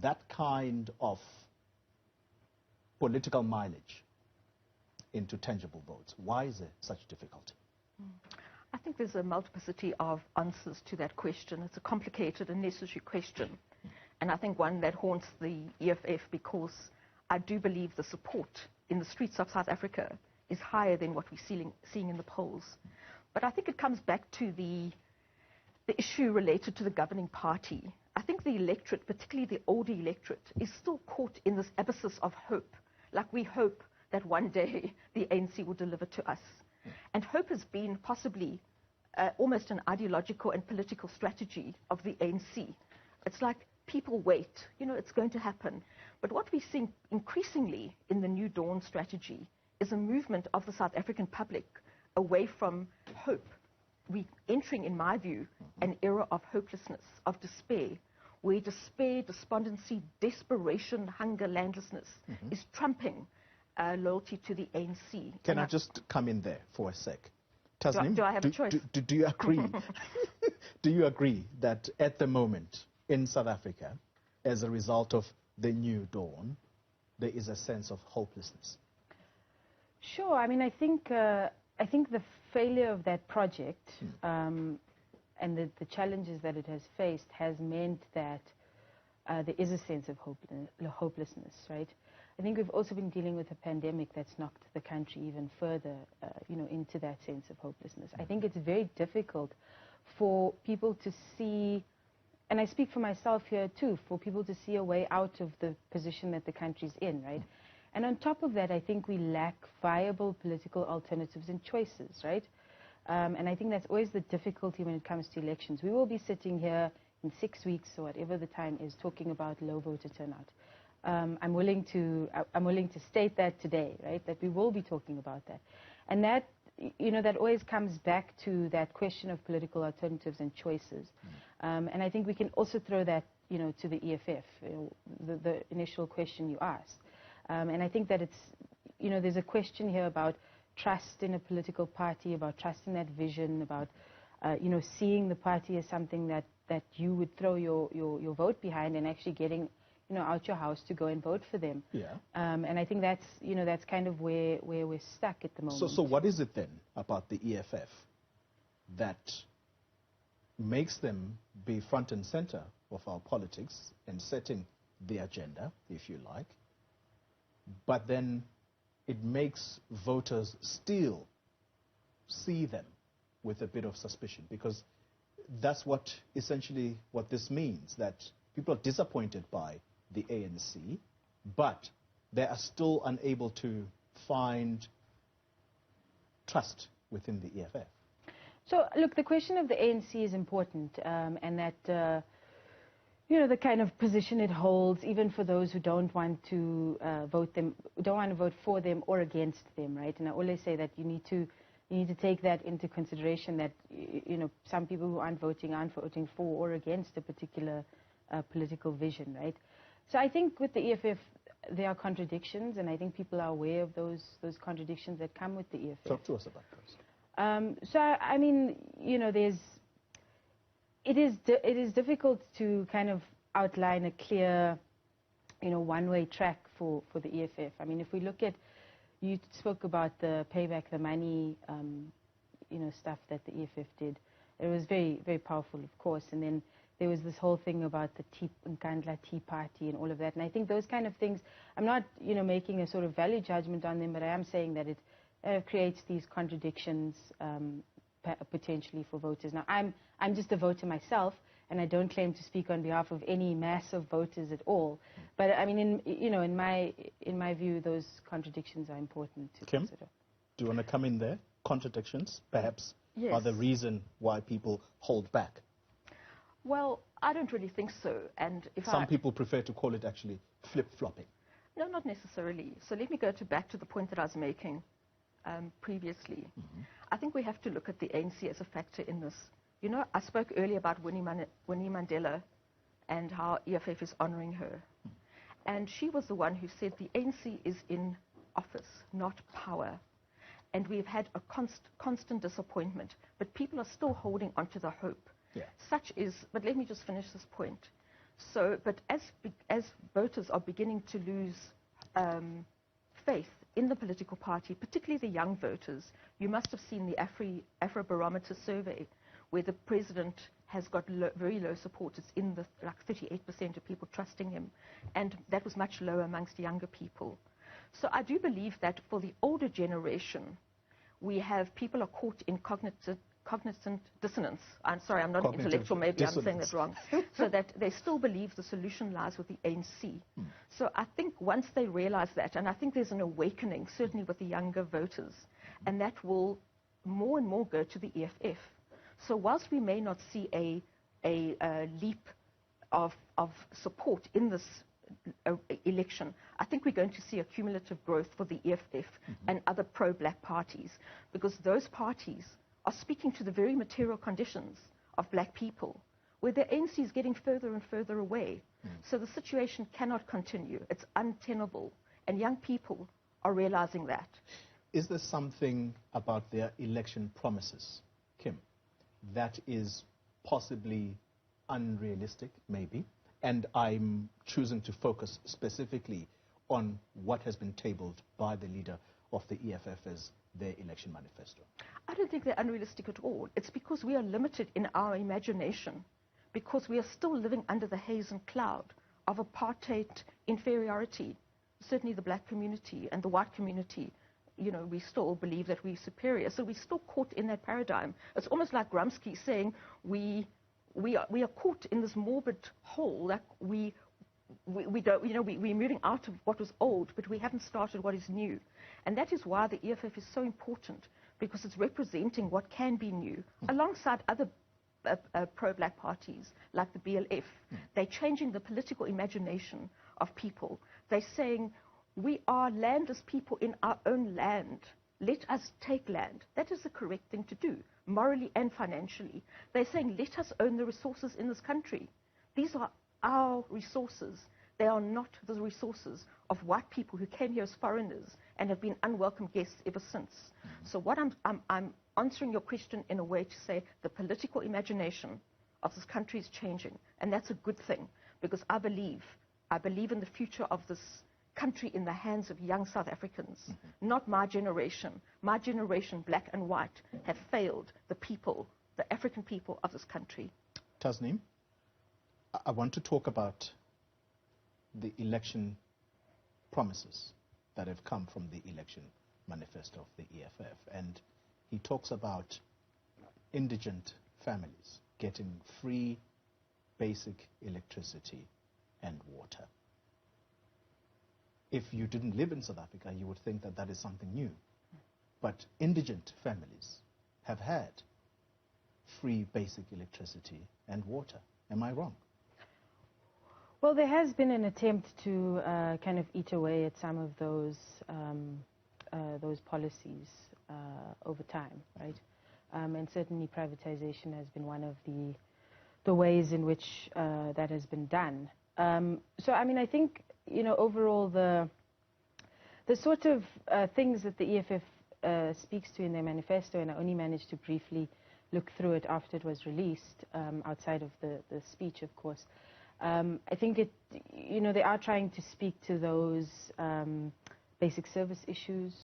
that kind of political mileage into tangible votes? Why is there such difficulty? I think there's a multiplicity of answers to that question. It's a complicated and necessary question. And I think one that haunts the EFF, because I do believe the support in the streets of South Africa is higher than what we're seeing in the polls. But I think it comes back to the issue related to the governing party. I think the electorate, particularly the older electorate, is still caught in this abyssus of hope. Like, we hope that one day the ANC will deliver to us. And hope has been possibly almost an ideological and political strategy of the ANC. It's like people wait, you know, it's going to happen. But what we're seeing increasingly in the New Dawn strategy is a movement of the South African public away from hope. We're entering, in my view, an era of hopelessness, of despair, where despair, despondency, desperation, hunger, landlessness is trumping loyalty to the ANC. Can I just come in there for a sec? Tasneem, do I have a choice? Do you agree? Do you agree that at the moment in South Africa, as a result of the New Dawn, there is a sense of hopelessness? Sure. I mean, I think the failure of that project and the challenges that it has faced has meant that there is a sense of hopelessness, right? I think we've also been dealing with a pandemic that's knocked the country even further, you know, into that sense of hopelessness. I think it's very difficult for people to see, and I speak for myself here too, for people to see a way out of the position that the country's in, right? And on top of that, I think we lack viable political alternatives and choices, right? And I think that's always the difficulty when it comes to elections. We will be sitting here in 6 weeks or whatever the time is talking about low voter turnout. I'm willing to state that today, right? That we will be talking about that. And that, you know, that always comes back to that question of political alternatives and choices. And I think we can also throw that, you know, to the EFF, you know, the initial question you asked. And I think that it's, you know, there's a question here about trust in a political party, about trust in that vision, about, you know, seeing the party as something that you would throw your vote behind and actually getting, you know, out your house to go and vote for them. Yeah. And I think that's, you know, that's kind of where we're stuck at the moment. So what is it then about the EFF that makes them be front and center of our politics and setting the agenda, if you like, but then it makes voters still see them with a bit of suspicion? Because that's what essentially what this means, that people are disappointed by the ANC, but they are still unable to find trust within the EFF. So, look, the question of the ANC is important, and that, you know, the kind of position it holds, even for those who don't want to vote for them or against them, right? And I always say that you need to take that into consideration, that, you know, some people who aren't voting for or against a particular political vision, right? So I think with the EFF, there are contradictions, and I think people are aware of those contradictions that come with the EFF. Talk to us about those. So, I mean, you know, it is difficult to kind of outline a clear, you know, one-way track for the EFF. I mean, if we look at, you spoke about the pay back the money, you know, stuff that the EFF did. It was very, very powerful, of course. And then there was this whole thing about the Nkandla Tea Party and all of that. And I think those kind of things, I'm not, you know, making a sort of value judgment on them, but I am saying that it creates these contradictions potentially for voters. Now, I'm just a voter myself, and I don't claim to speak on behalf of any mass of voters at all. But I mean, in my view, those contradictions are important to consider. Do you want to come in there? Contradictions, perhaps, yes, are the reason why people hold back. Well, I don't really think so. And if some people prefer to call it actually flip-flopping. No, not necessarily. So let me go back to the point that I was making previously. I think we have to look at the ANC as a factor in this. You know, I spoke earlier about Winnie Mandela and how EFF is honoring her. And she was the one who said the ANC is in office, not power. And we've had a constant disappointment, but people are still holding on to the hope. Yeah. But let me just finish this point. So, but as voters are beginning to lose faith in the political party, particularly the young voters, you must have seen the Afrobarometer survey, where the president has got very low support. It's in the like 38% of people trusting him, and that was much lower amongst younger people. So I do believe that for the older generation, we have people are caught in cognitive dissonance. I'm sorry, I'm not an intellectual, maybe I'm saying that wrong. So that they still believe the solution lies with the ANC. So I think once they realize that, and I think there's an awakening, certainly with the younger voters, and that will more and more go to the EFF. So whilst we may not see a leap of support in this election, I think we're going to see a cumulative growth for the EFF and other pro-black parties, because those parties are speaking to the very material conditions of black people, where the ANC is getting further and further away. So the situation cannot continue. It's untenable, and young people are realizing that. Is there something about their election promises, Kim, that is possibly unrealistic, maybe? And I'm choosing to focus specifically on what has been tabled by the leader of the EFF as their election manifesto. I don't think they're unrealistic at all. It's because we are limited in our imagination, because we are still living under the haze and cloud of apartheid inferiority. Certainly the black community and the white community, you know, we still believe that we're superior. So we're still caught in that paradigm. It's almost like Grumsky saying we are caught in this morbid hole, like we don't, you know, we're moving out of what was old, but we haven't started what is new. And that is why the EFF is so important, because it's representing what can be new, alongside other pro-black parties like the BLF. They're changing the political imagination of people. They're saying, we are landless people in our own land. Let us take land. That is the correct thing to do, morally and financially. They're saying, let us own the resources in this country. These are our resources. They are not the resources of white people who came here as foreigners and have been unwelcome guests ever since. So what I'm answering your question in a way to say the political imagination of this country is changing, and that's a good thing, because I believe in the future of this country in the hands of young South Africans, not my generation. My generation, black and white, have failed the people, the African people of this country. Tasneem, I want to talk about the election promises that have come from the election manifesto of the EFF. And he talks about indigent families getting free basic electricity and water. If you didn't live in South Africa, you would think that that is something new. But indigent families have had free basic electricity and water. Am I wrong? Well, there has been an attempt to kind of eat away at some of those policies over time, right? And certainly privatization has been one of the ways in which that has been done. So, I mean, I think, you know, overall the sort of things that the EFF speaks to in their manifesto, and I only managed to briefly look through it after it was released, outside of the speech, of course. I think you know, they are trying to speak to those basic service issues,